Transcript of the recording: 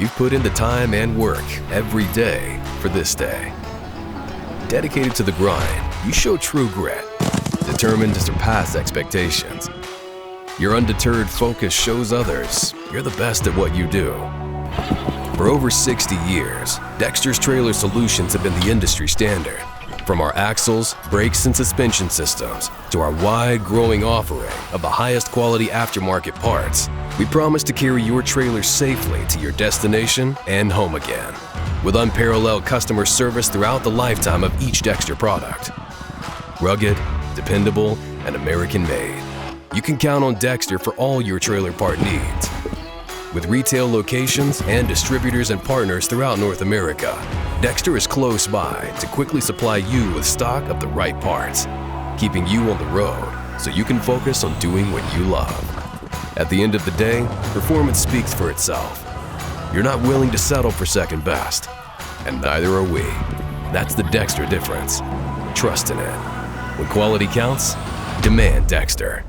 You've put in the time and work every day for this day. Dedicated to the grind, you show true grit, determined to surpass expectations. Your undeterred focus shows others you're the best at what you do. For over 60 years, Dexter's Trailer Solutions have been the industry standard. From our axles, brakes, and suspension systems to our wide, growing offering of the highest quality aftermarket parts, we promise to carry your trailer safely to your destination and home again, with unparalleled customer service throughout the lifetime of each Dexter product. Rugged, dependable, and American-made, you can count on Dexter for all your trailer part needs. With retail locations and distributors and partners throughout North America, Dexter is close by to quickly supply you with stock of the right parts, keeping you on the road so you can focus on doing what you love. At the end of the day, performance speaks for itself. You're not willing to settle for second best, and neither are we. That's the Dexter difference. Trust in it. When quality counts, demand Dexter.